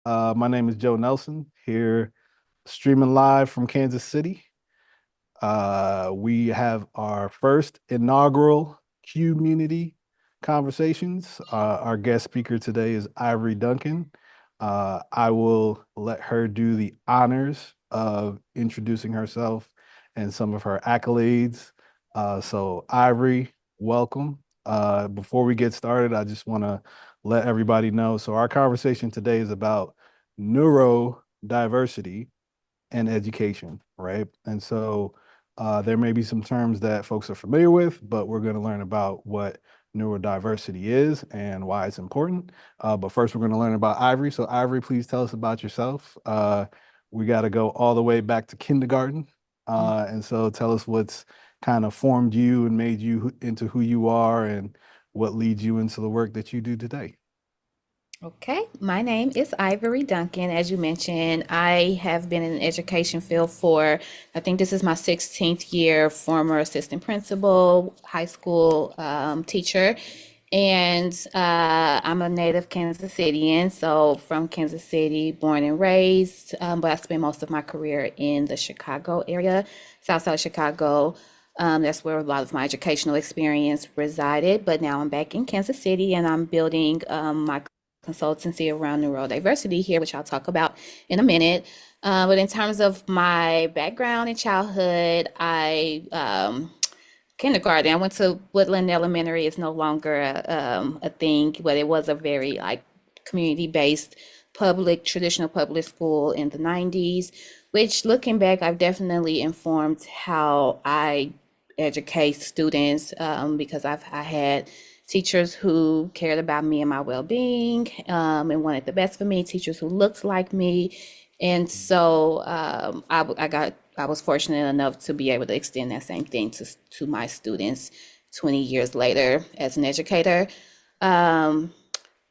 My name is Joe Nelson, here streaming live from Kansas City. We have our first inaugural Que-mmunity Conversations. Our guest speaker today is Ivory Duncan. I will let her do the honors of introducing herself and some of her accolades. So, Ivory, welcome. Before we get started, I just want to let everybody know. So, our conversation today is about neurodiversity and education, right? And so, there may be some terms that folks are familiar with, but we're going to learn about what neurodiversity is and why it's important. But first, we're going to learn about Ivory. So, Ivory, please tell us about yourself. We got to go all the way back to kindergarten. And so, tell us what's kind of formed you and made you into who you are and what leads you into the work that you do today. Okay, my name is Ivory Duncan. As you mentioned, I have been in the education field for, I think this is my 16th year, former assistant principal, high school teacher, and I'm a native Kansas Citian, so from Kansas City, born and raised, but I spent most of my career in the Chicago area, South Side of Chicago. That's where a lot of my educational experience resided, but now I'm back in Kansas City and I'm building my consultancy around neurodiversity here, which I'll talk about in a minute. But in terms of my background in childhood, kindergarten. I went to Woodland Elementary. It's no longer a thing, but it was a very like community-based traditional public school in the 90s, which looking back, I've definitely informed how I educate students because I had teachers who cared about me and my well-being and wanted the best for me, teachers who looked like me. And so I was fortunate enough to be able to extend that same thing to my students 20 years later as an educator. Um,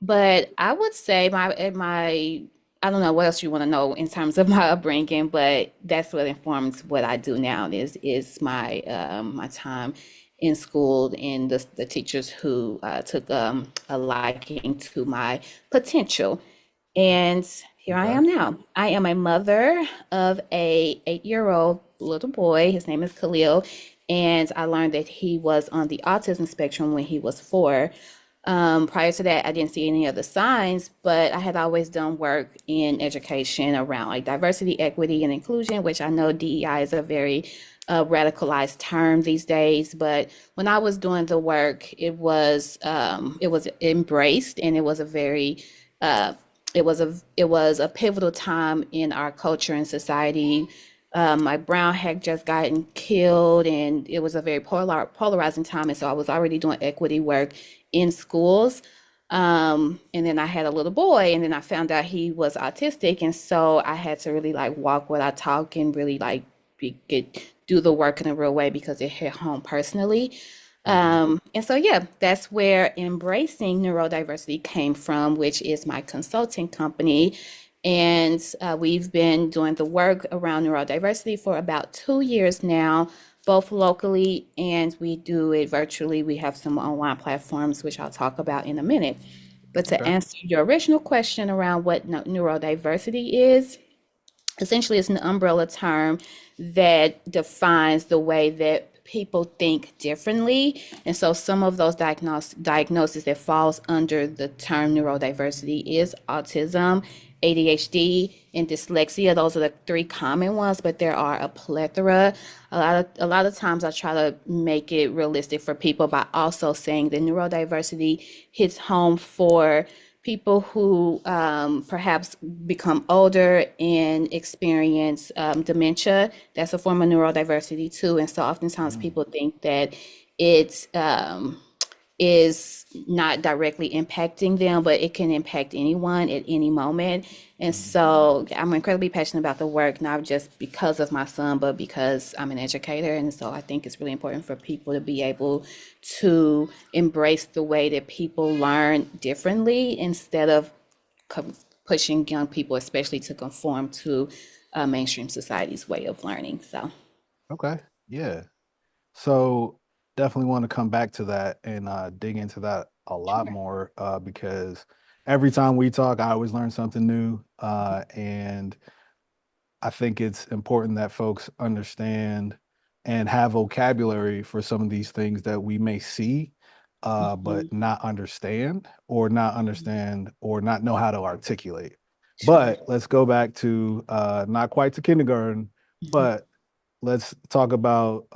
but I would say my I don't know what else you want to know in terms of my upbringing, but that's what informs what I do now is my my time in school and the teachers who took a liking to my potential. And here I Okay. am now. I am a mother of a 8-year-old little boy. His name is Khalil, and I learned that he was on the autism spectrum when he was 4. Prior to that, I didn't see any other signs, but I had always done work in education around like diversity, equity, and inclusion, which I know DEI is a very radicalized term these days. But when I was doing the work, it was embraced, and it was a very uh, it was a pivotal time in our culture and society. My brown had just gotten killed, and it was a very polarizing time. And so I was already doing equity work in schools. And then I had a little boy, and then I found out he was autistic, and so I had to really like walk what I talk and really like do the work in a real way because it hit home personally. Mhm. And so, yeah, that's where Embracing Neurodiversity came from, which is my consulting company. And we've been doing the work around neurodiversity for about 2 years now, both locally and we do it virtually. We have some online platforms, which I'll talk about in a minute. But to Okay. answer your original question around what neurodiversity is, essentially it's an umbrella term that defines the way that people think differently. And so some of those diagnoses that falls under the term neurodiversity is autism, ADHD, and dyslexia. Those are the three common ones, but there are a plethora. A lot of times I try to make it realistic for people by also saying that neurodiversity hits home for people who perhaps become older and experience dementia. That's a form of neurodiversity too. And so oftentimes Mhm. people think that it is not directly impacting them, but it can impact anyone at any moment. And Mhm. so I'm incredibly passionate about the work, not just because of my son, but because I'm an educator. And so I think it's really important for people to be able to embrace the way that people learn differently instead of co- pushing young people, especially to conform to mainstream society's way of learning. So, Okay. Yeah. So definitely want to come back to that and dig into that a lot more because every time we talk, I always learn something new. And I think it's important that folks understand and have vocabulary for some of these things that we may see, Mhm. but not understand or not know how to articulate. Sure. But let's go back to not quite to kindergarten, Mhm. but let's talk about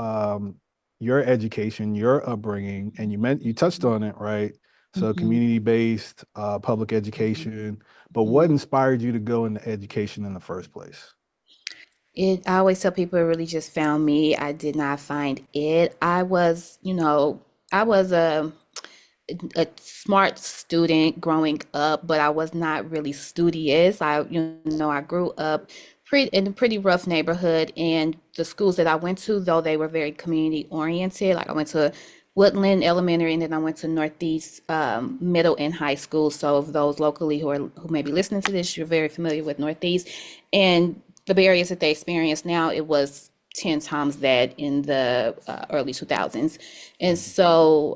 your education, your upbringing, and you touched on it, right? So Mhm. community-based public Mhm. education. But what Mhm. inspired you to go into education in the first place? I always tell people it really just found me. I did not find it. I was a smart student growing up, but I was not really studious. I grew up in a pretty rough neighborhood, and the schools that I went to, though they were very community oriented, like I went to Woodland Elementary, and then I went to Northeast Middle and High School. So, of those locally who may be listening to this, you're very familiar with Northeast, and the barriers that they experience now, it was 10 times that in the early 2000s. And Mhm. so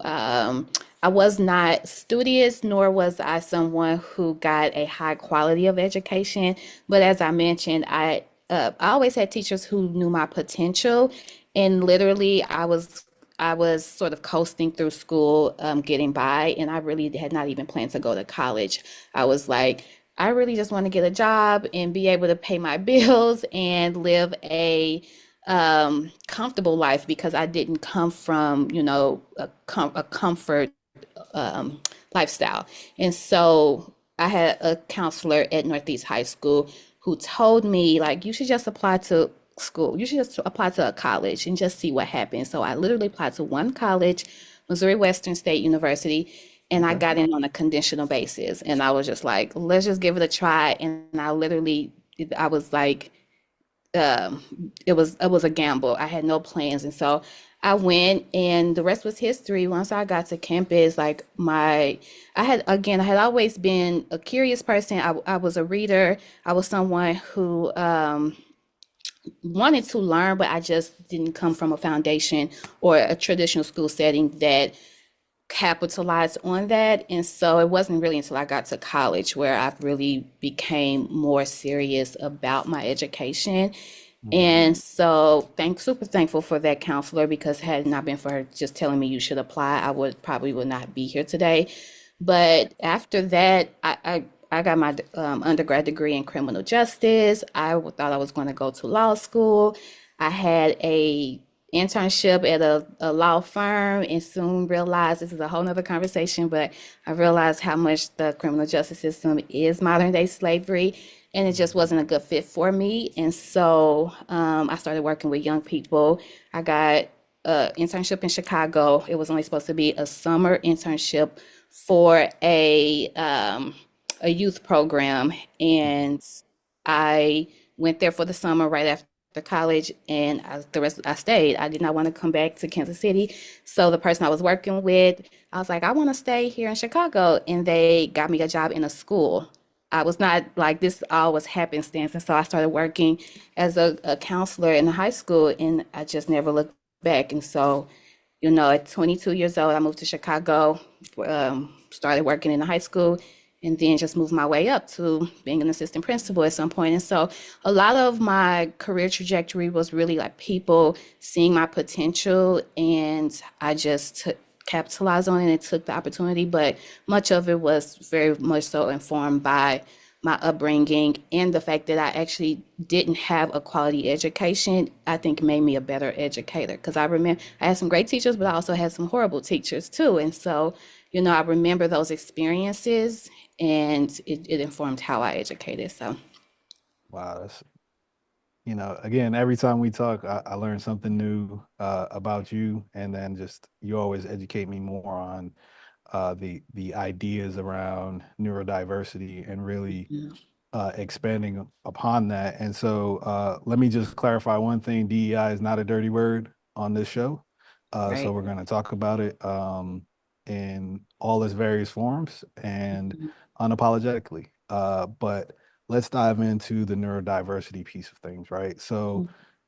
I was not studious, nor was I someone who got a high quality of education. But as I mentioned, I always had teachers who knew my potential, and literally I was sort of coasting through school, getting by, and I really had not even planned to go to college. I was like, I really just want to get a job and be able to pay my bills and live a comfortable life because I didn't come from, a comfort um, lifestyle. And so I had a counselor at Northeast High School who told me, like, you should just apply to school. You should just apply to a college and just see what happens. So I literally applied to one college, Missouri Western State University, and I Okay. got in on a conditional basis. And I was just like, let's just give it a try. And I was like, um, it was a gamble. I had no plans, and so I went, and the rest was history. Once I got to campus, I had always been a curious person. I was a reader. I was someone who wanted to learn, but I just didn't come from a foundation or a traditional school setting that capitalized on that. And so it wasn't really until I got to college where I really became more serious about my education. Mhm. And so super thankful for that counselor because had it not been for her just telling me you should apply, I would not be here today. But after that, I got my undergrad degree in criminal justice. Thought I was going to go to law school. I had a internship at a law firm and soon realized this is a whole nother conversation, but I realized how much the criminal justice system is modern day slavery and it just wasn't a good fit for me. And so I started working with young people. I got an internship in Chicago. It was only supposed to be a summer internship for a youth program, and I went there for the summer right after college, and the rest I stayed. I did not want to come back to Kansas City, so the person I was working with, I was like, I want to stay here in Chicago, and they got me a job in a school. I was not like this all was happenstance, and so I started working as a counselor in a high school, and I just never looked back. And so, at 22 years old, I moved to Chicago, started working in the high school, and then just moved my way up to being an assistant principal at some point. And so a lot of my career trajectory was really like people seeing my potential, and I just capitalized on it and took the opportunity. But much of it was very much so informed by my upbringing and the fact that I actually didn't have a quality education, I think made me a better educator. Because I remember I had some great teachers, but I also had some horrible teachers too. And so, I remember those experiences and it informed how I educated. So, Wow, again, every time we talk, I learn something new about you, and then just you always educate me more on the ideas around neurodiversity and really mm, expanding upon that. And so let me just clarify one thing: DEI is not a dirty word on this show. So right. we're going to talk about it in all its various forms and Mhm. unapologetically. But let's dive into the neurodiversity piece of things, right? So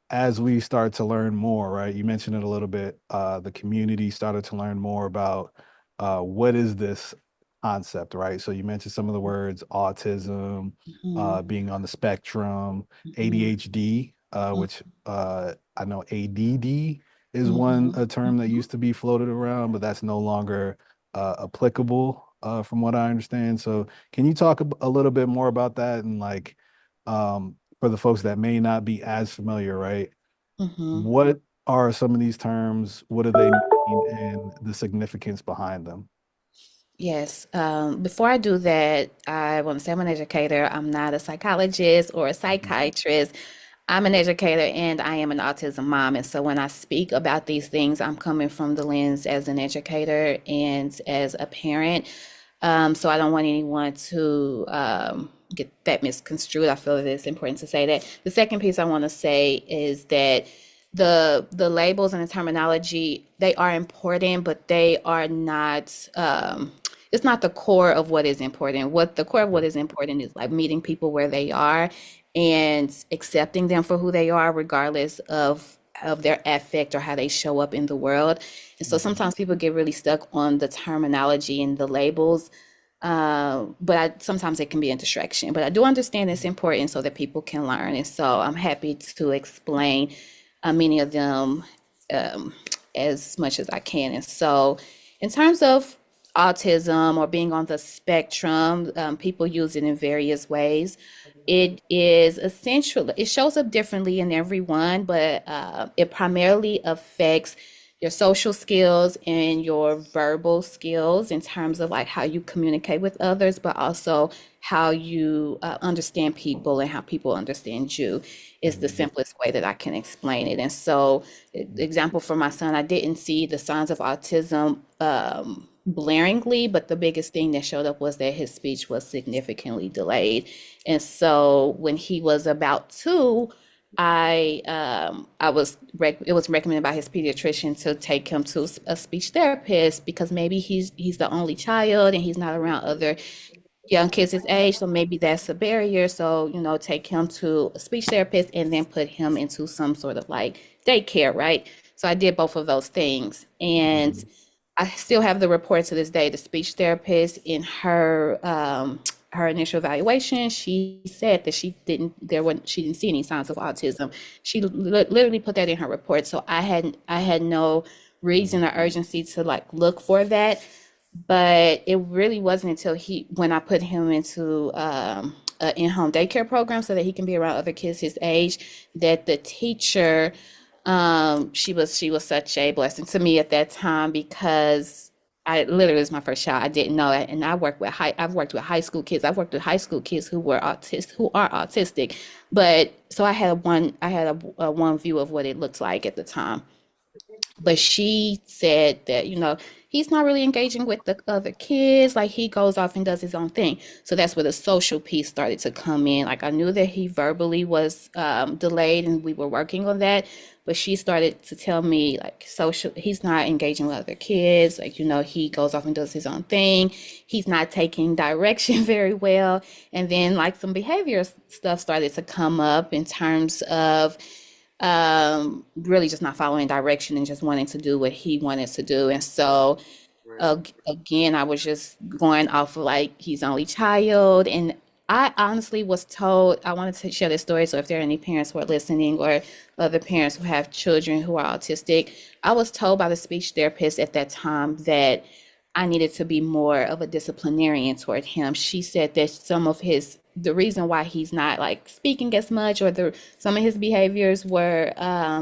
as we start to learn more, right? You mentioned it a little bit. The community started to learn more about what is this concept, right? So you mentioned some of the words autism, Mhm, being on the spectrum, mhm, ADHD, which I know ADD is one mhm, a term that mhm, used to be floated around, but that's no longer applicable from what I understand. So can you talk a little bit more about that and like for the folks that may not be as familiar, right? mhm. What are some of these terms? What do they mean and the significance behind them? Yes. Before I do that, I want to say I'm an educator. I'm not a psychologist or a Mhm. psychiatrist. I'm an educator and I am an autism mom. And so when I speak about these things, I'm coming from the lens as an educator and as a parent. So I don't want anyone to get that misconstrued. I feel that it's important to say that. The second piece I want to say is that the labels and the terminology, they are important, but they are not it's not the core of what is important. What the core of what is important is like meeting people where they are and accepting them for who they are, regardless of their affect or how they show up in the world. And so Mhm. sometimes people get really stuck on the terminology and the labels, sometimes it can be a distraction. But I do understand it's important so that people can learn. And so I'm happy to explain many of them um, as much as I can. And so, in terms of autism or being on the spectrum, people use it in various ways. It is essential, it shows up differently in everyone, but it primarily affects your social skills and your verbal skills in terms of like how you communicate with others, but also how you understand people and how people understand you is the Mhm. simplest way that I can explain it. And so, example for my son, I didn't see the signs of autism blaringly, but the biggest thing that showed up was that his speech was significantly delayed. And so, when he was about 2, it was recommended by his pediatrician to take him to a speech therapist because maybe he's the only child and he's not around other young kids his age, so maybe that's a barrier. So, take him to a speech therapist and then put him into some sort of like daycare, right? So I did both of those things. And Mhm. I still have the report to this day. The speech therapist in her initial evaluation, she said that she didn't see any signs of autism. She literally put that in her report. So I had no reason or urgency to like look for that. But it really wasn't until when I put him into an in-home daycare program so that he can be around other kids his age, that the teacher, she was such a blessing to me at that time because I literally was my first child. I didn't know it, and I've worked with high school kids. I've worked with high school kids who are autistic, but so I had a one view of what it looked like at the time. But she said that, he's not really engaging with the other kids. Like he goes off and does his own thing. So that's where the social piece started to come in. Like I knew that he verbally was delayed and we were working on that. But she started to tell me like he's not engaging with other kids. Like, he goes off and does his own thing. He's not taking direction very well. And then like some behavior stuff started to come up in terms of really just not following direction and just wanting to do what he wanted to do. And so again, I was just going off of like he's only child. And I honestly was told, I wanted to share this story. So if there are any parents who are listening or other parents who have children who are autistic, I was told by the speech therapist at that time that I needed to be more of a disciplinarian toward him. She said that the reason why he's not like speaking as much or some of his behaviors were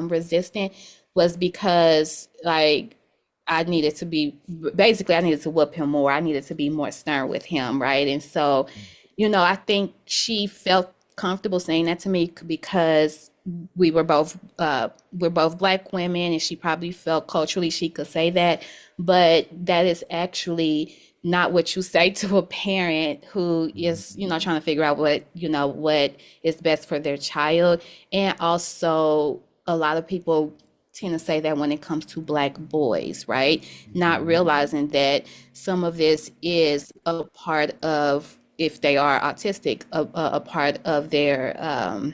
resistant was because like I needed to whoop him more. I needed to be more stern with him, right? And so, I think she felt comfortable saying that to me because we're both Black women, and she probably felt culturally she could say that, but that is actually not what you say to a parent who is, trying to figure out what is best for their child. And also, a lot of people tend to say that when it comes to Black boys, right? Not Mhm. realizing that some of this is a part of, if they are autistic, a part of their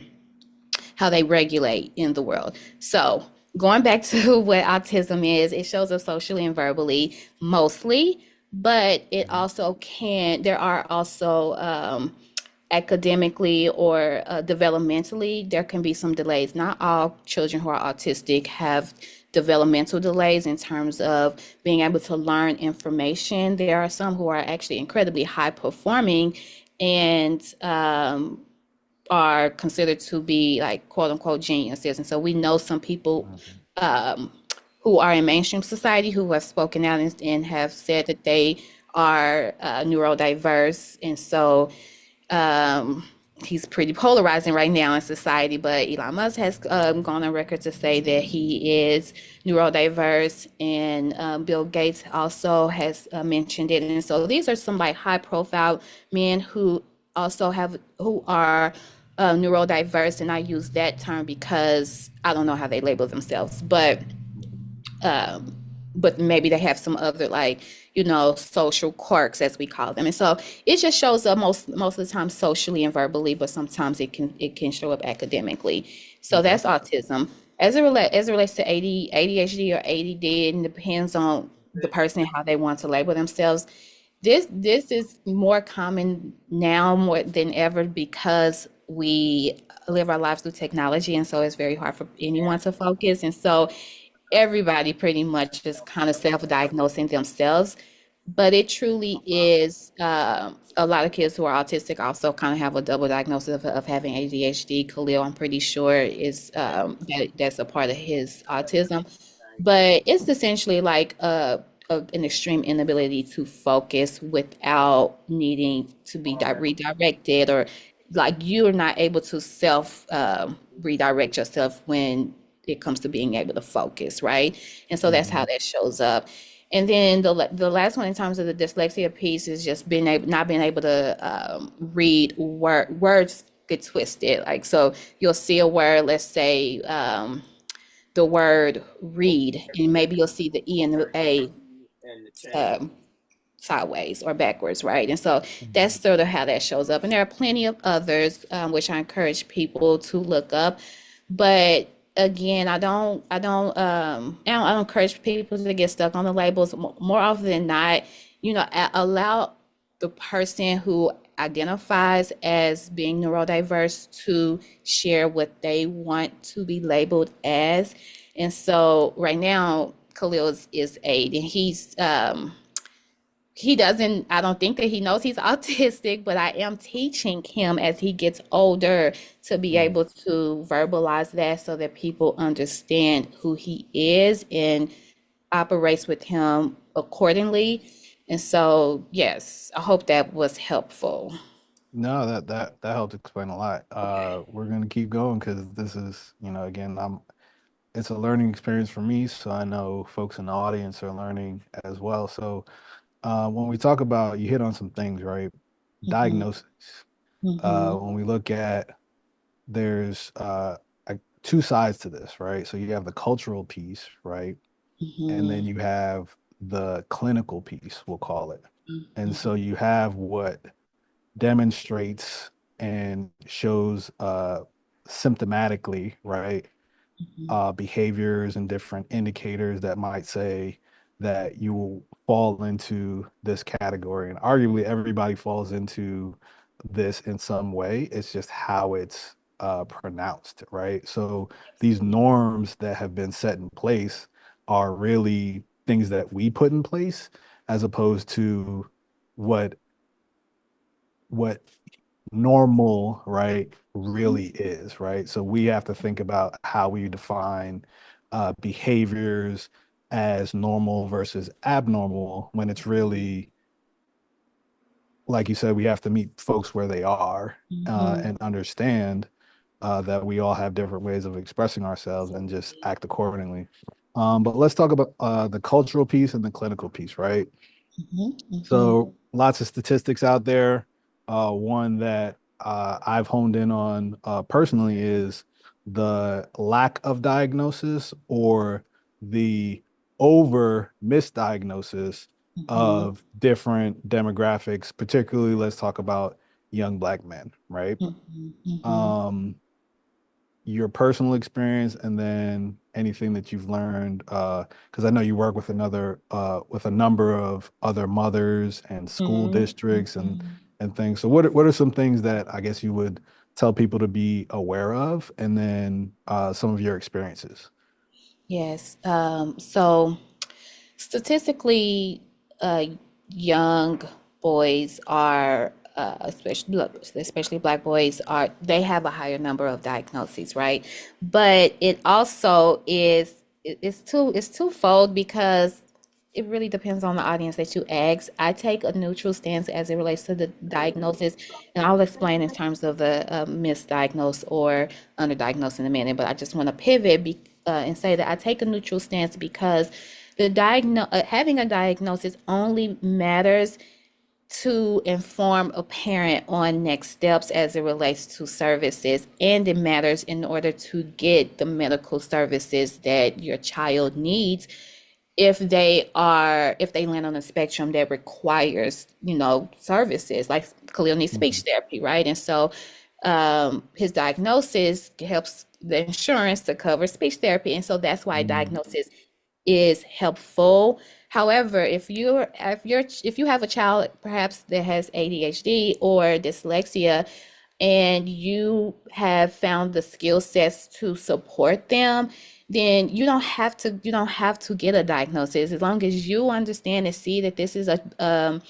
how they regulate in the world. So, going back to what autism is, it shows up socially and verbally mostly. but it Mhm. also can, there are also academically or developmentally, there can be some delays. Not all children who are autistic have developmental delays in terms of being able to learn information. There are some who are actually incredibly high performing and are considered to be like quote unquote geniuses. And so we know some people Mhm. um, who are in mainstream society who have spoken out and have said that they are neurodiverse. And so um, he's pretty polarizing right now in society. But Elon Musk has gone on record to say that he is neurodiverse, and Bill Gates also has mentioned it. And so these are some like high profile men who also have who are neurodiverse, and I use that term because I don't know how they label themselves, um, but maybe they have some other like social quirks as we call them, and so it just shows up most of the time socially and verbally, but sometimes it can show up academically. So Okay. that's autism. As it relates to ADHD or ADD, it depends on the person how they want to label themselves. This is more common now more than ever because we live our lives through technology, and so it's very hard for anyone to focus. And so everybody pretty much is kind of self-diagnosing themselves, but it truly is a lot of kids who are autistic also kind of have a double diagnosis of having ADHD. Khalil, I'm pretty sure is that's a part of his autism, but it's essentially like an extreme inability to focus without needing to be redirected, or like you're not able to self redirect yourself when it comes to being able to focus, right? And so that's how Mhm. that shows up. And then the last one in terms of the dyslexia piece is just being able not being able to read words get twisted. Like so, you'll see a word, let's say the word read, and maybe you'll see the E and the A um, sideways or backwards, right? And so that's Mhm. sort of how that shows up. And there are plenty of others, which I encourage people to look up. But again, I don't encourage people to get stuck on the labels. More often than not, allow the person who identifies as being neurodiverse to share what they want to be labeled as. And so right now, Khalil is 8, and he doesn't, I don't think that he knows he's autistic, but I am teaching him as he gets older to be Mhm. able to verbalize that so that people understand who he is and operates with him accordingly. And so, yes, I hope that was helpful. No, that helped explain a lot. We're gonna keep going because this is, again, it's a learning experience for me, so I know folks in the audience are learning as well. So, when we talk about, you hit on some things, right? Hmm. Diagnosis. Hmm. When we look at, there's like two sides to this, right? So you have the cultural piece, right? And then Hmm. you have the clinical piece, we'll call it. And so Hmm. you have what demonstrates and shows symptomatically, right? Behaviors and different indicators that might say that you will fall into this category. And arguably, everybody falls into this in some way. It's just how it's pronounced, right? So these norms that have been set in place are really things that we put in place as opposed to what what normal, right, really is, right? So we have to think about how we define behaviors as normal versus abnormal when it's really, like you said, we have to meet folks where they are Hmm. and understand that we all have different ways of expressing ourselves and just act accordingly. But let's talk about the cultural piece and the clinical piece, right? Hmm. Hmm. So lots of statistics out there. One that I've honed in on personally is the lack of diagnosis or the over misdiagnosis Hmm. of different demographics, particularly let's talk about young Black men, right? Hmm. Hmm. Um, your personal experience and then anything that you've learned? Because I know you work with a number of other mothers and school Mhm. districts Mhm. and things. So what are some things that I guess you would tell people to be aware of, and then some of your experiences? Yes. So statistically, young boys are, especially black boys, are they have a higher number of diagnoses, right? But it also is it's twofold because it really depends on the audience that you ask. I take a neutral stance as it relates to the diagnosis, and I'll explain in terms of the misdiagnosed or underdiagnosed in a minute. But I just want to pivot and say that I take a neutral stance because having a diagnosis only matters to inform a parent on next steps as it relates to services, and it matters in order to get the medical services that your child needs if they land on a spectrum that requires, services like Khalil needs speech Mhm. therapy, right? And so his diagnosis helps the insurance to cover speech therapy, and so that's why Mhm. diagnosis is helpful. However, if you have a child perhaps that has ADHD or dyslexia, and you have found the skill sets to support them, then you don't have to get a diagnosis as long as you understand and see that this is a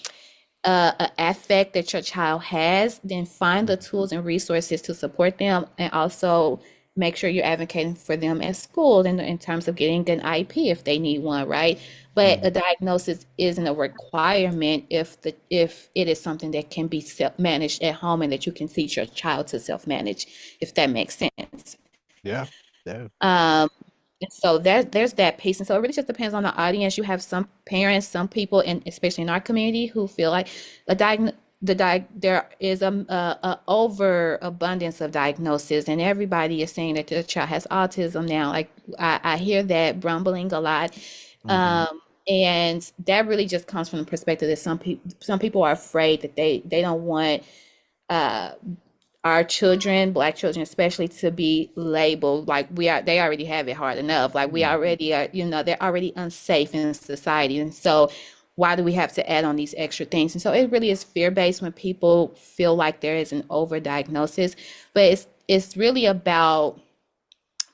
affect that your child has, then find the tools and resources to support them, and also make sure you're advocating for them at school in terms of getting an IEP if they need one, right? But a Mhm. diagnosis isn't a requirement if it is something that can be self-managed at home and that you can teach your child to self-manage, if that makes sense. Yeah. Yeah. Um, and so there's that piece. And so it really just depends on the audience. You have some parents, some people, and especially in our community, who feel like there is a overabundance of diagnosis, and everybody is saying that their child has autism now. Like I hear that rumbling a lot. Mhm. And that really just comes from the perspective that some people are afraid that they don't want uh our children, black children especially, to be labeled like they already have it hard enough. Like we Mhm. already are, they're already unsafe in society. And so why do we have to add on these extra things? And so it really is fear-based when people feel like there is an overdiagnosis. But it's really about,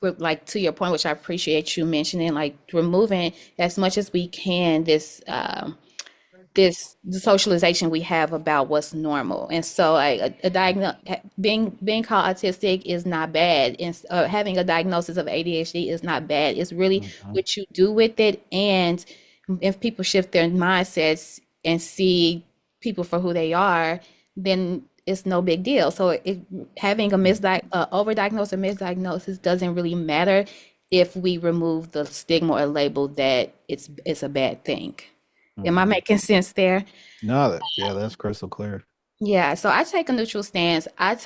like, to your point, which I appreciate you mentioning, like removing as much as we can this the socialization we have about what's normal. And so being called autistic is not bad, and having a diagnosis of ADHD is not bad. It's really Mhm. what you do with it. And if people shift their mindsets and see people for who they are, then it's no big deal. So having overdiagnosis or misdiagnosis doesn't really matter if we remove the stigma or label that it's a bad thing. Am I Mhm. making sense there? No, yeah, that's crystal clear. Yeah, so I take a neutral stance. I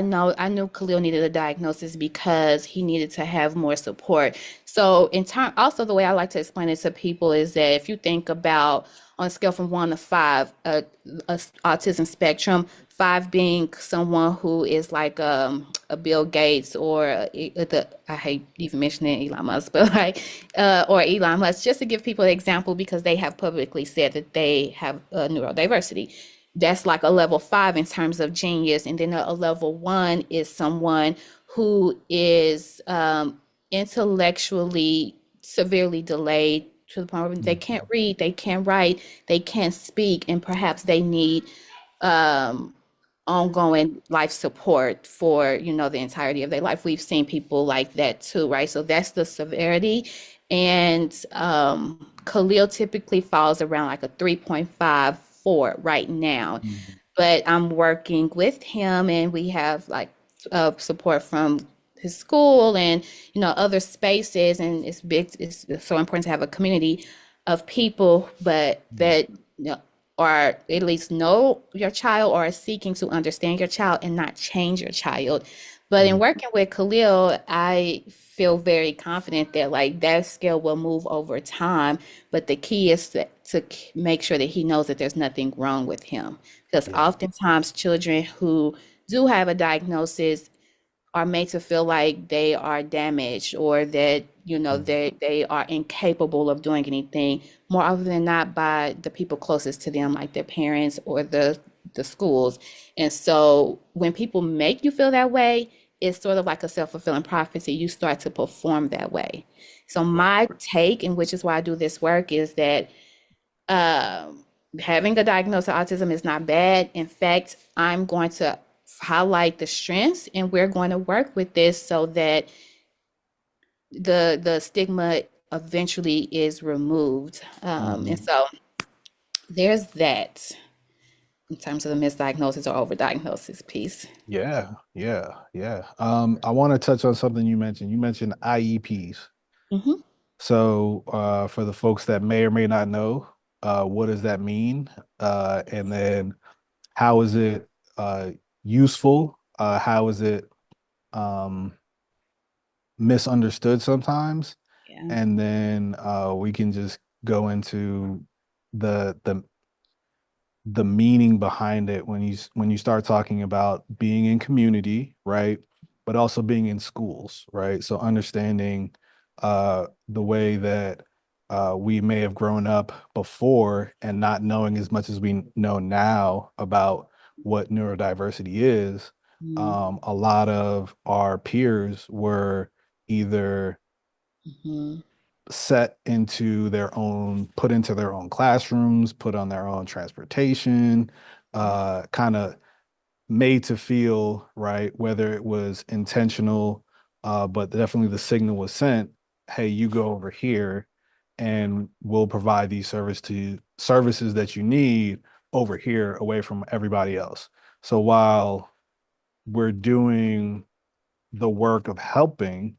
knew Khalil needed a diagnosis because he needed to have more support. So in turn, also the way I like to explain it to people is that if you think about on a scale from 1 to 5, autism spectrum, 5 being someone who is like a Bill Gates or I hate even mentioning Elon Musk, but like or Elon Musk, just to give people an example because they have publicly said that they have neurodiversity. That's like a level 5 in terms of genius, and then a level 1 is someone who is intellectually severely delayed to the point where they can't Mhm. read, they can't write, they can't speak, and perhaps they need um, ongoing life support for the entirety of their life. We've seen people like that too, right? So that's the severity. And Khalil typically falls around like a 3.54 right now, Mhm. but I'm working with him, and we have like support from his school and other spaces, and it's so important to have a community of people, but Mhm. that or at least know your child or are seeking to understand your child and not change your child. But in Mhm. working with Khalil, I feel very confident that like that skill will move over time. But the key is to make sure that he knows that there's nothing wrong with him. Because Yeah. oftentimes children who do have a diagnosis are made to feel like they are damaged or that, they are incapable of doing anything more often than not by the people closest to them, like their parents or the schools. And so when people make you feel that way, it's sort of like a self-fulfilling prophecy. You start to perform that way. So Right. my take, and which is why I do this work, is that um, having a diagnosis of autism is not bad. In fact, I'm going to highlight the strengths, and we're going to work with this so that the stigma eventually is removed. And Mhm. so there's that in terms of the misdiagnosis or overdiagnosis piece. Yeah, yeah, yeah. I want to touch on something you mentioned. You mentioned IEPs. Hmm. So, for the folks that may or may not know, what does that mean? And then how is it useful? How is it um, misunderstood sometimes? Yeah. And then we can just go into the the meaning behind it when you start talking about being in community, right? But also being in schools, right? So understanding the way that we may have grown up before and not knowing as much as we know now about what neurodiversity is. A lot of our peers were either Mm-hmm. set into their own, put into their own classrooms, put on their own transportation, kind of made to feel, right, whether it was intentional, but definitely the signal was sent, hey, you go over here and we'll provide these services that you need over here away from everybody else. So while we're doing the work of helping,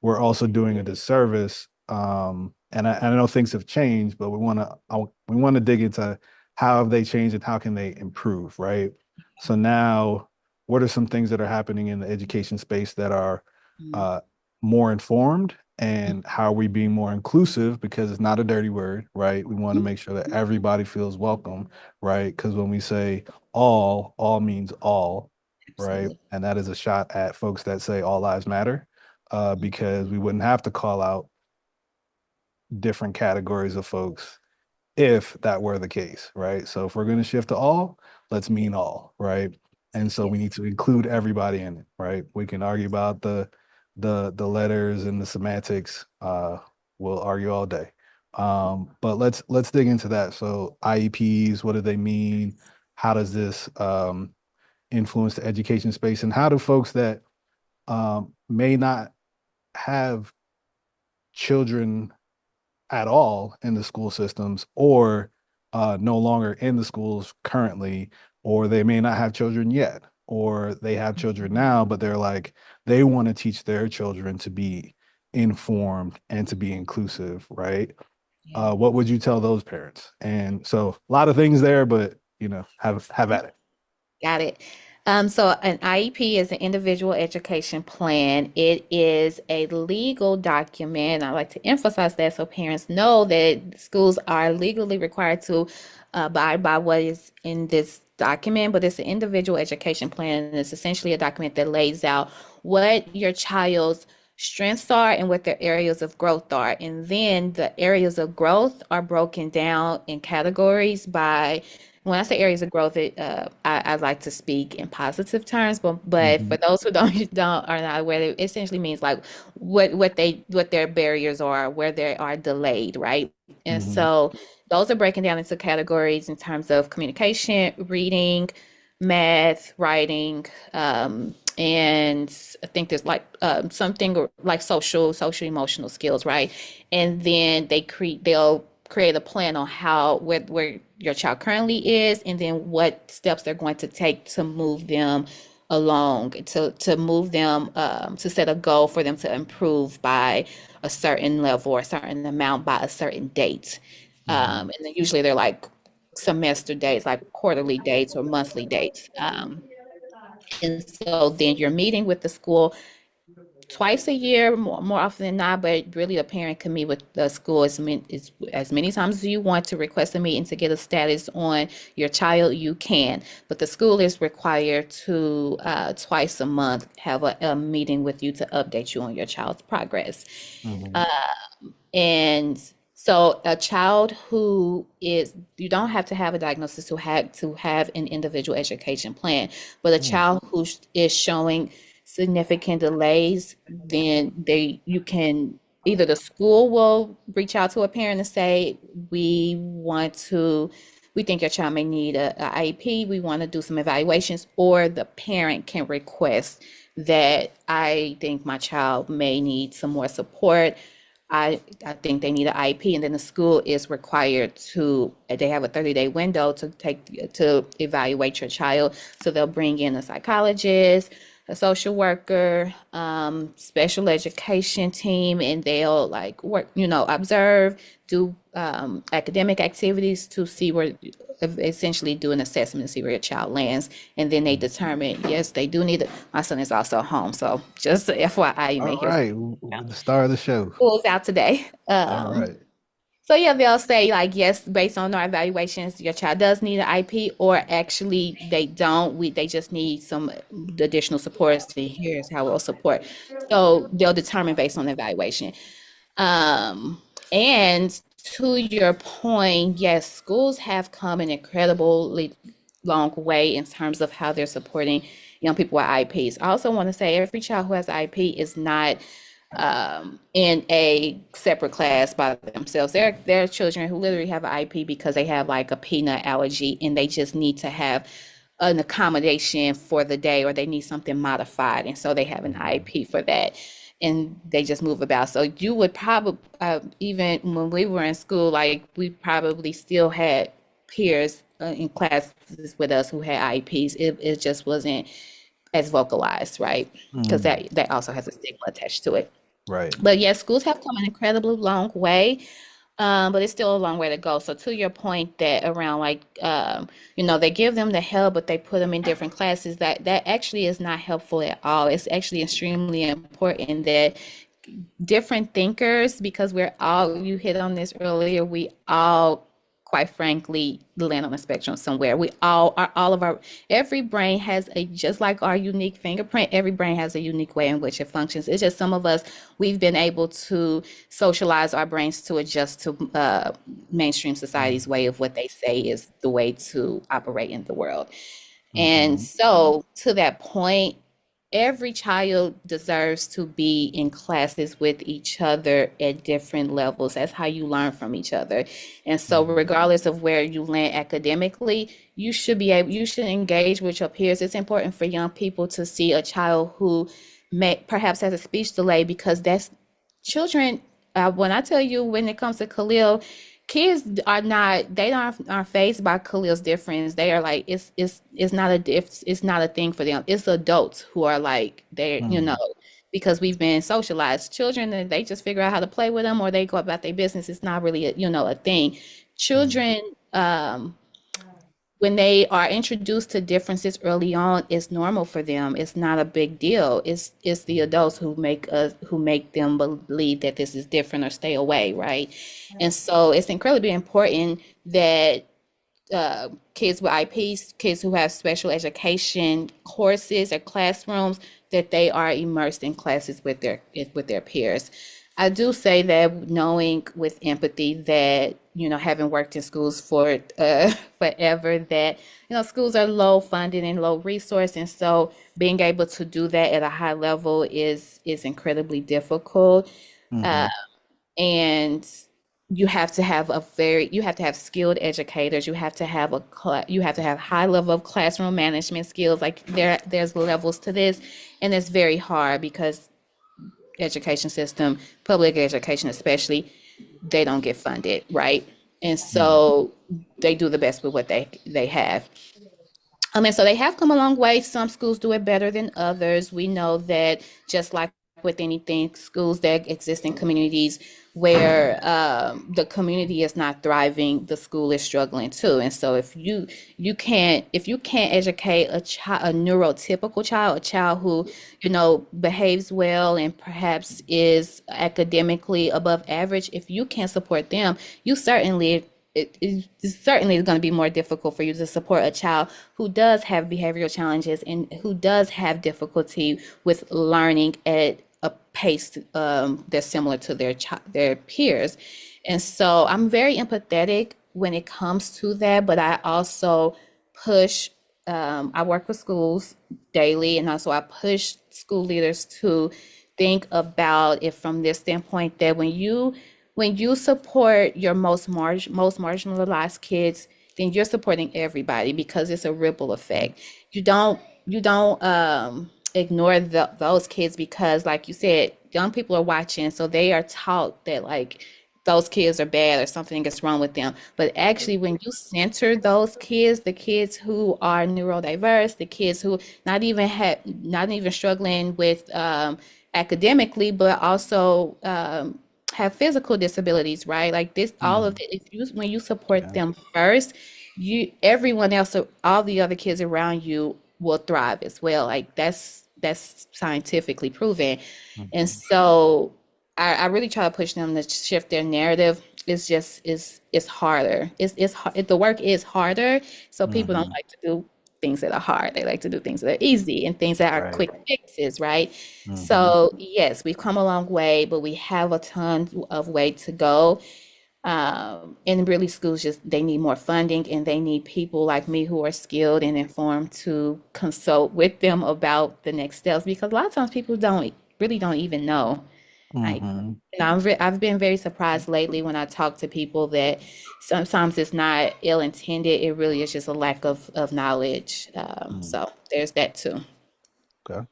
we're also doing a disservice. And I know things have changed, but we want to dig into how have they changed and how can they improve, right? So now, what are some things that are happening in the education space that are Mm-hmm. uh, more informed, and how are we being more inclusive? Because it's not a dirty word, right? We want to make sure that everybody feels welcome, right? Because when we say all means all, right? Absolutely. And that is a shot at folks that say all lives matter, because we wouldn't have to call out different categories of folks if that were the case, right? So if we're going to shift to all, let's mean all, right? And so Yeah. we need to include everybody in it, right? We can argue about the letters and the semantics. We'll argue all day. But let's dig into that. So IEPs, what do they mean? How does this influence the education space, and how do folks that may not have children at all in the school systems, or no longer in the schools currently, or they may not have children yet, or they have children now, but they're like, they want to teach their children to be informed and to be inclusive, right? Yeah. What would you tell those parents? And so a lot of things there, but have at it. Got it. So an IEP is an individual education plan. It is a legal document. I like to emphasize that so parents know that schools are legally required to abide by what is in this document, but it's an individual education plan. And it's essentially a document that lays out what your child's strengths are and what their areas of growth are. And then the areas of growth are broken down in categories by when I say areas of growth, I like to speak in positive terms, but for Mhm, those who don't are not aware, it essentially means like what their barriers are, where they are delayed, right? And mhm, so those are breaking down into categories in terms of communication, reading, math, writing, and I think there's like something like social emotional skills, right? And then they'll create a plan on how where your child currently is, and then what steps they're going to take to move them along, to move them to set a goal for them to improve by a certain level or a certain amount by a certain date. mhm, And then usually they're like semester dates, like quarterly dates or monthly dates. And so then you're meeting with the school twice a year, more often than not, but really a parent can meet with the school as many times as you want to request a meeting to get a status on your child, you can. But the school is required to twice a month have a meeting with you to update you on your child's progress. Mhm. And so a child who is, you don't have to have a diagnosis to have an individual education plan, but a Mm. child who is showing significant delays, then you can, either the school will reach out to a parent and say, we think your child may need a IEP, we want to do some evaluations, or the parent can request that I think my child may need some more support. I think they need an IEP, and then the school is required to, they have a 30-day window to evaluate your child. So they'll bring in a psychologist, a social worker, special education team, and they'll like work, observe, do academic activities to see where, essentially do an assessment to see where your child lands. And then they determine, yes, they do need it. My son is also home. So just FYI, you may All hear some right, the star of the show. schools out today. All right. So yeah, they'll say like, yes, based on our evaluations, your child does need an IP, or actually they don't. They just need some additional support. So here's how we'll support. So they'll determine based on the evaluation. And to your point, yes, schools have come an incredibly long way in terms of how they're supporting young people with IEPs. I also want to say every child who has IEP is not in a separate class by themselves. There are children who literally have an IEP because they have like a peanut allergy and they just need to have an accommodation for the day, or they need something modified. And so they have an Mhm. IEP for that. And they just move about. So you would probably, even when we were in school, like we probably still had peers in classes with us who had IEPs. It just wasn't as vocalized, right? Because Mm. that also has a stigma attached to it. Right. But yes, schools have come an incredibly long way, but it's still a long way to go. So to your point that around like, they give them the help, but they put them in different classes, that actually is not helpful at all. It's actually extremely important that different thinkers, because you hit on this earlier, we all, quite frankly, land on a spectrum somewhere. We all are, every brain has just like our unique fingerprint, every brain has a unique way in which it functions. It's just some of us, we've been able to socialize our brains to adjust to mainstream society's way of what they say is the way to operate in the world. And Mm-hmm. so, to that point, every child deserves to be in classes with each other at different levels. That's how you learn from each other. And so, regardless of where you land academically, you should engage with your peers. It's important for young people to see a child who perhaps has a speech delay, because that's children. When I tell you, when it comes to Khalil, kids are not, they aren't fazed by Khalil's difference. They are like, it's not a thing for them. It's adults who are like, Mm. because we've been socialized. Children, they just figure out how to play with them, or they go about their business. It's not really a thing. Mm. Children, when they are introduced to differences early on, it's normal for them. It's not a big deal. It's the adults who make them believe that this is different or stay away, right? And so it's incredibly important that kids with IPs, kids who have special education courses or classrooms, that they are immersed in classes with their peers. I do say that, knowing with empathy that, having worked in schools for forever, that, schools are low funded and low resource, and so being able to do that at a high level is incredibly difficult. Mm-hmm. And you have to have skilled educators. You have to have you have to have high level of classroom management skills. Like, there's levels to this, and it's very hard because education system, public education especially, they don't get funded, right? And Mm. so they do the best with what they have. And so they have come a long way. Some schools do it better than others. We know that, just like with anything, schools that exist in communities where the community is not thriving, the school is struggling too. And so if you can't educate a child, a neurotypical child, a child who, behaves well and perhaps is academically above average, if you can't support them, you certainly it certainly is going to be more difficult for you to support a child who does have behavioral challenges and who does have difficulty with learning at a pace that's similar to their peers. And so I'm very empathetic when it comes to that, but I also push. I work with schools daily, and also I push school leaders to think about it from this standpoint that when you support your most marginalized kids, then you're supporting everybody because it's a ripple effect. You don't ignore those kids because, like you said, young people are watching, so they are taught that like those kids are bad or something is wrong with them. But actually, when you center those kids, the kids who are neurodiverse, the kids who not even struggling with academically, but also have physical disabilities, right? Like this, all of Mhm. it. When you support Yeah. them first, everyone else, all the other kids around you will thrive as well. Like that's scientifically proven. And Mhm. so I really try to push them to shift their narrative. It's harder. The work is harder. So people don't Mhm. like to do things that are hard. They like to do things that are easy and things that are Right. quick fixes, right? Mhm. So yes, we've come a long way, but we have a ton of way to go. And really, schools just they need more funding, and they need people like me who are skilled and informed to consult with them about the next steps. Because a lot of times people don't even know. Like, Mhm. I've been very surprised lately when I talk to people that sometimes it's not ill intended. It really is just a lack of knowledge. Mhm. So there's that too. Okay.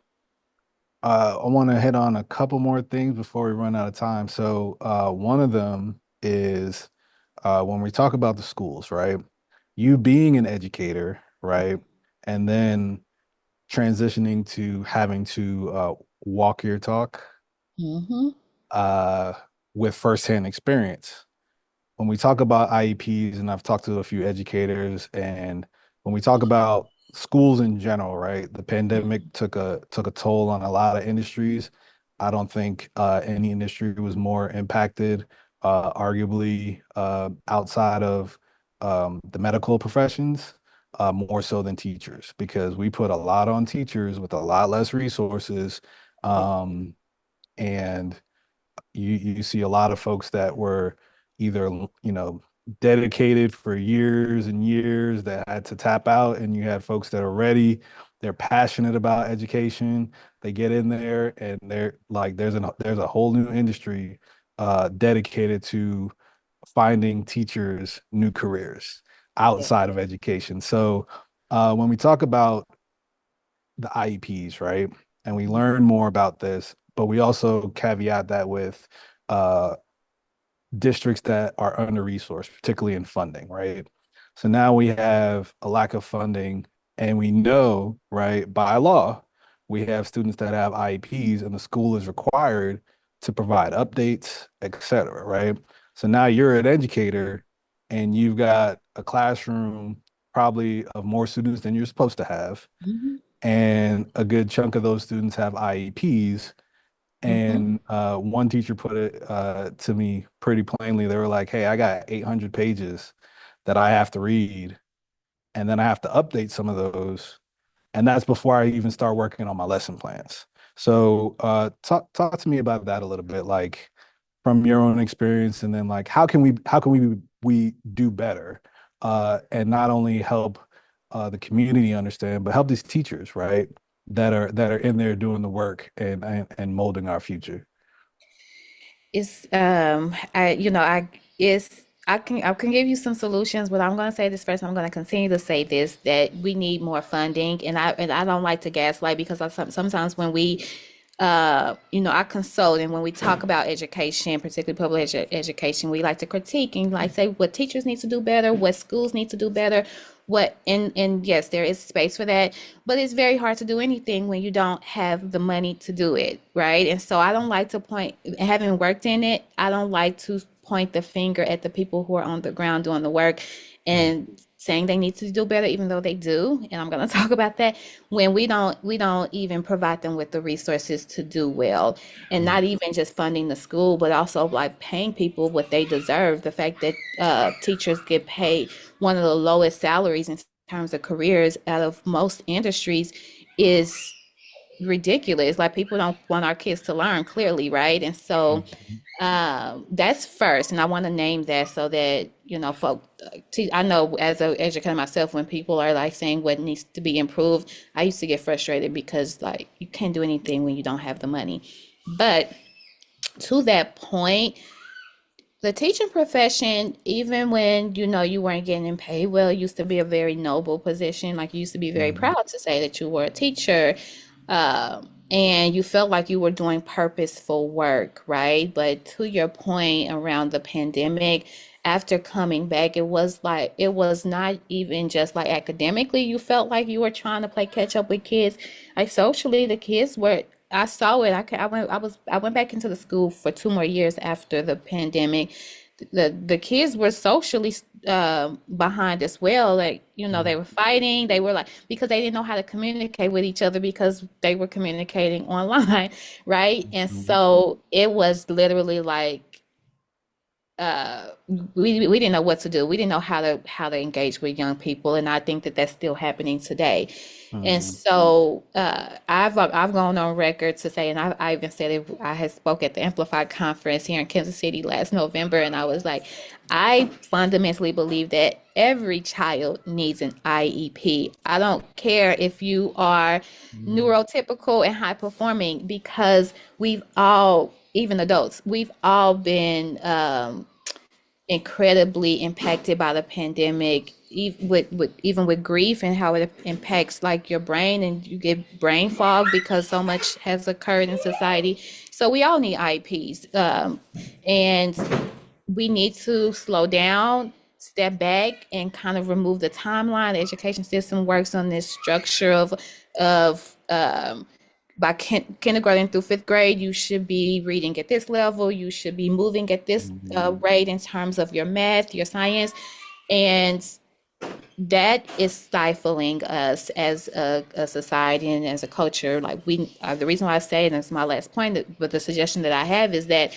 I want to hit on a couple more things before we run out of time. So, one of them is when we talk about the schools, right? You being an educator, right? And then transitioning to having to walk your talk Hmm. uh, with firsthand experience. When we talk about IEPs, and I've talked to a few educators, and when we talk about schools in general, right? The pandemic took a toll on a lot of industries. I don't think any industry was more impacted, arguably outside of the medical professions, more so than teachers, because we put a lot on teachers with a lot less resources, um, and you see a lot of folks that were either dedicated for years and years that had to tap out, and you had folks that are ready, they're passionate about education, they get in there and they're like there's a whole new industry dedicated to finding teachers new careers outside of education. So when we talk about the IEPs, right? And we learn more about this, but we also caveat that with uh, districts that are under-resourced, particularly in funding, right? So now we have a lack of funding, and we know, right, by law, we have students that have IEPs, and the school is required to provide updates, et cetera, right? So now you're an educator, and you've got a classroom probably of more students than you're supposed to have, Hmm. and a good chunk of those students have IEPs. Hmm. And one teacher put it to me pretty plainly. They were like, "Hey, I got 800 pages that I have to read, and then I have to update some of those, and that's before I even start working on my lesson plans." So, talk to me about that a little bit, like from your own experience, and then like how can we do better, and not only help the community understand, but help these teachers, right, that are in there doing the work and molding our future. It's I you know I it's I can give you some solutions, but I'm going to say this first. I'm going to continue to say this that we need more funding, and I don't like to gaslight because sometimes when we I consult, and when we talk about education, particularly education, we like to critique and like say what teachers need to do better, what schools need to do better. what and yes, there is space for that, but it's very hard to do anything when you don't have the money to do it, right? And so I don't like to point, having worked in it, I don't like to point the finger at the people who are on the ground doing the work Mm, and saying they need to do better, even though they do. And I'm going to talk about that when we don't even provide them with the resources to do well, and mm, not even just funding the school, but also like paying people what they deserve. The fact that teachers get paid one of the lowest salaries in terms of careers out of most industries is ridiculous. Like people don't want our kids to learn clearly, right? And so mm, that's first, and I want to name that so that folk. I know as a educator myself, when people are like saying what needs to be improved, I used to get frustrated because like you can't do anything when you don't have the money. But to that point, the teaching profession, even when you weren't getting paid well, it used to be a very noble position. Like you used to be very mm, proud to say that you were a teacher, and you felt like you were doing purposeful work, right? But to your point around the pandemic, after coming back, it was not even just like academically, you felt like you were trying to play catch up with kids. Like socially, the kids were. I saw it. I went back into the school for 2 more years after the pandemic. The kids were socially behind as well. Like they mm, were fighting. They were like because they didn't know how to communicate with each other because they were communicating online, right? And mm, so it was literally like uh we didn't know what to do. We didn't know how to engage with young people, and I think that that's still happening today. And mm, so I've gone on record to say, and I even said it. I had spoke at the Amplified conference here in Kansas City last November, and I was like, I fundamentally believe that every child needs an IEP. I don't care if you are mm, neurotypical and high performing, because we've all, even adults, we've all been incredibly impacted by the pandemic, even with grief and how it impacts like your brain, and you get brain fog because so much has occurred in society. So we all need IEPs, and we need to slow down, step back, and kind of remove the timeline. The education system works on this structure of by kindergarten through fifth grade, you should be reading at this level. You should be moving at this mm, rate in terms of your math, your science, and that is stifling us as a society and as a culture. Like the reason why I say, and it's my last point, but the suggestion that I have is that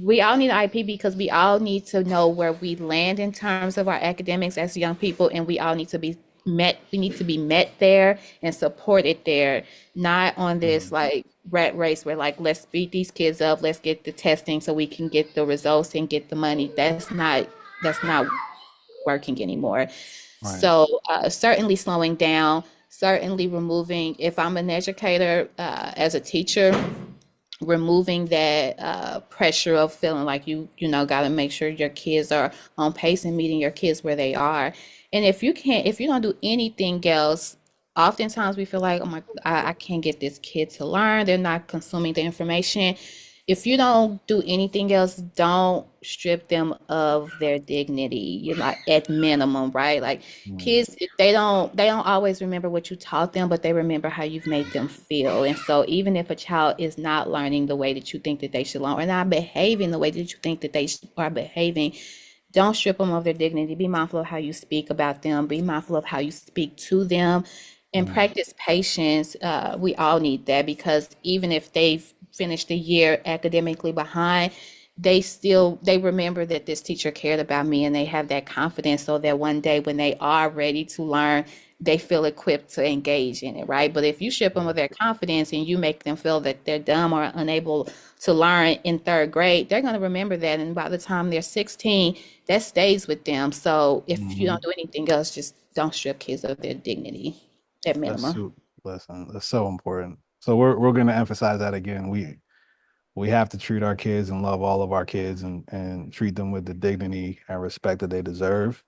we all need IP because we all need to know where we land in terms of our academics as young people, and we all need to be met. We need to be met there and supported there, not on this mm. like rat race where like let's beat these kids up, let's get the testing so we can get the results and get the money. That's not working anymore. Right. So certainly slowing down, certainly removing, if I'm an educator as a teacher, removing that pressure of feeling like got to make sure your kids are on pace and meeting your kids where they are. And if you don't do anything else, oftentimes we feel like, oh my, I can't get this kid to learn. They're not consuming the information. If you don't do anything else, don't strip them of their dignity. You're like at minimum, right? Like Mm, kids, they don't always remember what you taught them, but they remember how you've made them feel. And so even if a child is not learning the way that you think that they should learn, or not behaving the way that you think that they are behaving, don't strip them of their dignity. Be mindful of how you speak about them. Be mindful of how you speak to them, and mm, practice patience. We all need that, because even if they've finished the year academically behind, they remember that this teacher cared about me, and they have that confidence so that one day when they are ready to learn, they feel equipped to engage in it, right? But if you strip them of their confidence and you make them feel that they're dumb or unable to learn in third grade, they're going to remember that. And by the time they're 16, that stays with them. So if you mm. don't do anything else, just don't strip kids of their dignity at That's minimum. so, listen, that's so important. So we're going to emphasize that again. We have to treat our kids and love all of our kids and treat them with the dignity and respect that they deserve,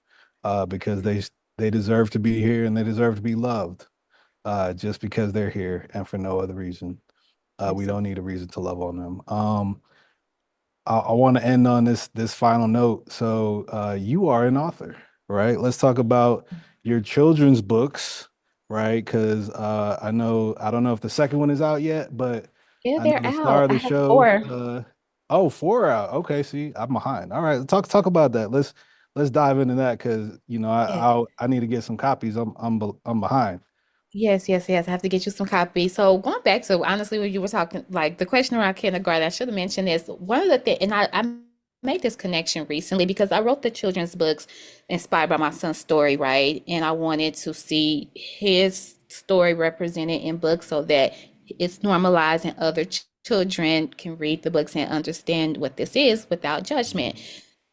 because they deserve to be here and they deserve to be loved, just because they're here and for no other reason. We don't Absolutely. need a reason to love on them. I want to end on this final note. So, you are an author, right? Let's talk about your children's books, right? Because I don't know if the second one is out yet, but Yeah, I know they're the star out. of I the have show. four. Oh, four out. Okay, see, I'm behind. All right, talk about that. Let's dive into that because Yes. I need to get some copies. I'm behind. Yes, yes, yes. I have to get you some copies. So going back to honestly when you were talking, like the question around kindergarten, I should have mentioned this. One of the things, and I made this connection recently because I wrote the children's books inspired by my son's story, right? And I wanted to see his story represented in books so that it's normalized and other children can read the books and understand what this is without judgment.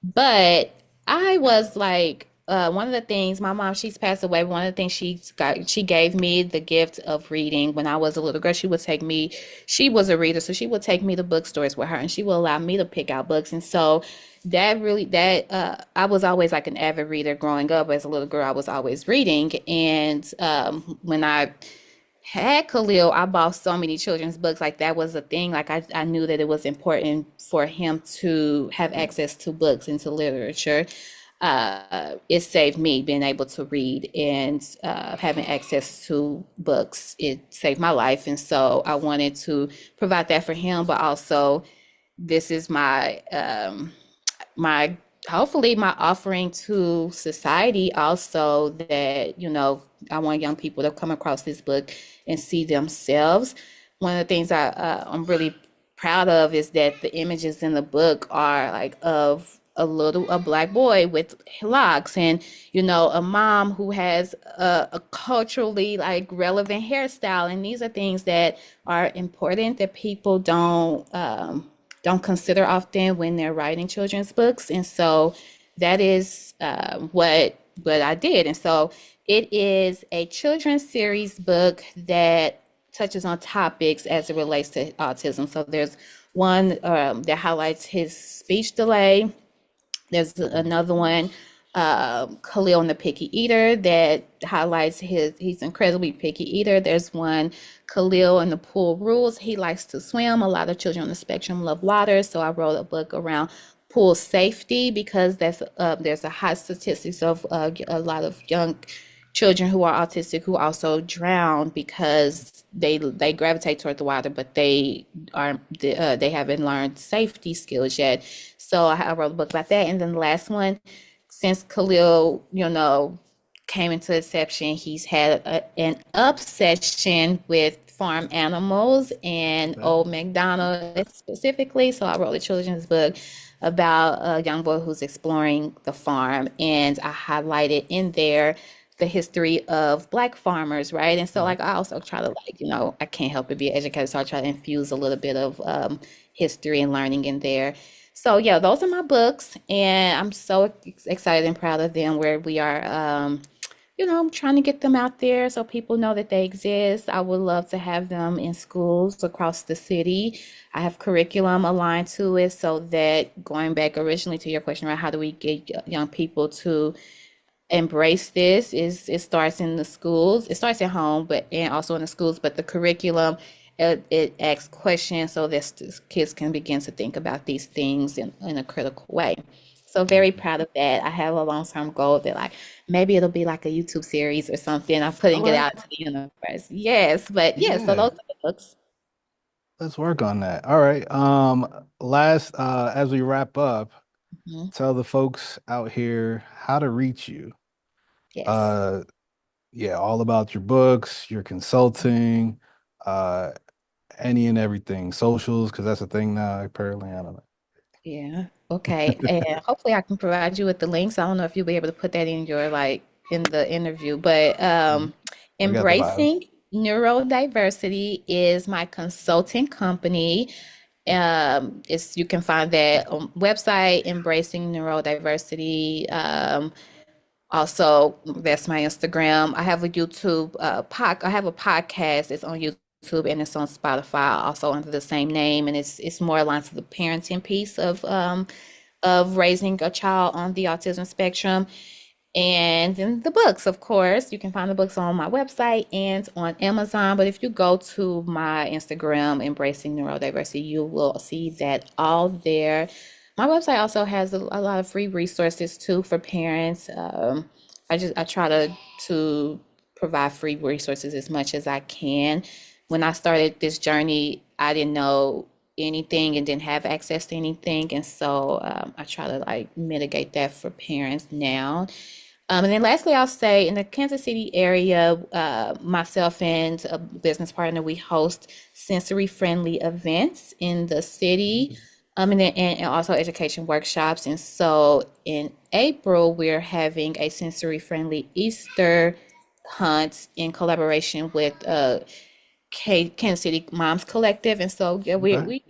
But I was like, one of the things my mom, she's passed away. One of the things she gave me the gift of reading when I was a little girl. She would take me, she was a reader, so she would take me to bookstores with her and she would allow me to pick out books. And so I was always like an avid reader growing up. As a little girl, I was always reading. And when I had Khalil, I bought so many children's books. Like that was a thing. Like I knew that it was important for him to have access to books and to literature. It saved me being able to read and having access to books. It saved my life. And so I wanted to provide that for him, but also this is my hopefully my offering to society also that I want young people to come across this book and see themselves. One of the things I'm really proud of is that the images in the book are like of a black boy with locks and a mom who has a culturally like relevant hairstyle, and these are things that are important that people don't consider often when they're writing children's books. And so that is what I did. And so it is a children's series book that touches on topics as it relates to autism. So there's one that highlights his speech delay. There's another one, Khalil and the Picky Eater, that highlights he's incredibly picky eater. There's one, Khalil and the Pool Rules. He likes to swim. A lot of children on the spectrum love water. So I wrote a book around pool safety because there's a high statistics of a lot of young children who are autistic who also drown because they gravitate toward the water, but they haven't learned safety skills yet. So I wrote a book about that. And then the last one, since Khalil, came into exception, he's had an obsession with farm animals and Okay. Old MacDonald specifically. So I wrote a children's book about a young boy who's exploring the farm, and I highlighted in there the history of Black farmers, right? And so, Right. like, I also try to, like, I can't help but be an educator, so I try to infuse a little bit of history and learning in there. So, yeah, those are my books, and I'm so excited and proud of them where we are. I'm trying to get them out there so people know that they exist. I would love to have them in schools across the city. I have curriculum aligned to it so that going back originally to your question about how do we get young people to embrace this is it starts in the schools. It starts at home, but and also in the schools. But the curriculum it asks questions so that kids can begin to think about these things in a critical way. So very proud of that. I have a long-term goal that like maybe it'll be like a YouTube series or something. I'm All putting it right. out to the universe. Yes, but yeah, so Yeah. those are the books. Let's work on that. All right. Last, as we wrap up, Mhm. tell the folks out here how to reach you. Yes. Uh, yeah, all about your books, your consulting, uh, any and everything, socials, because that's a thing now, apparently. I don't Yeah. Okay. know. And hopefully I can provide you with the links. I don't know if you'll be able to put that in your in the interview, but We got the vibes. Embracing Neurodiversity is my consulting company. It's you can find that on website, Embracing Neurodiversity. Also, that's my Instagram. I have a YouTube I have a podcast. It's on YouTube and it's on Spotify, also under the same name. And it's more aligned to the parenting piece of raising a child on the autism spectrum. And then the books, of course, you can find the books on my website and on Amazon. But if you go to my Instagram, Embracing Neurodiversity, you will see that all there. My website also has a lot of free resources too for parents. I try to provide free resources as much as I can. When I started this journey, I didn't know anything and didn't have access to anything, and so I try to like mitigate that for parents now. And then lastly, I'll say in the Kansas City area, myself and a business partner, we host sensory friendly events in the city, and also education workshops. And so in April, we're having a sensory friendly Easter hunt in collaboration with Kansas City Moms Collective. And so yeah, Okay. we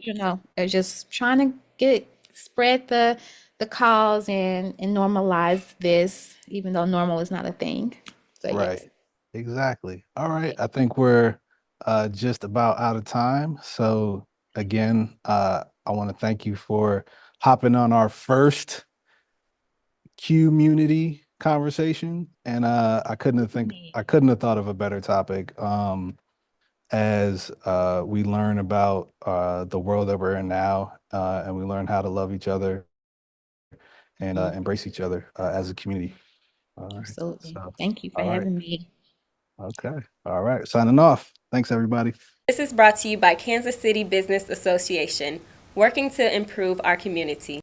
are just trying to spread the cause and normalize this, even though normal is not a thing. So yes. Right. Exactly. All right. I think we're just about out of time. So again, I want to thank you for hopping on our first Que-mmunity conversation. And I couldn't have thought of a better topic. As we learn about the world that we're in now, and we learn how to love each other and Mhm. embrace each other as a community. All right. Absolutely. So, Thank you for all right. having me. Okay. All right. Signing off. Thanks, everybody. This is brought to you by Kansas City Business Association, working to improve our community.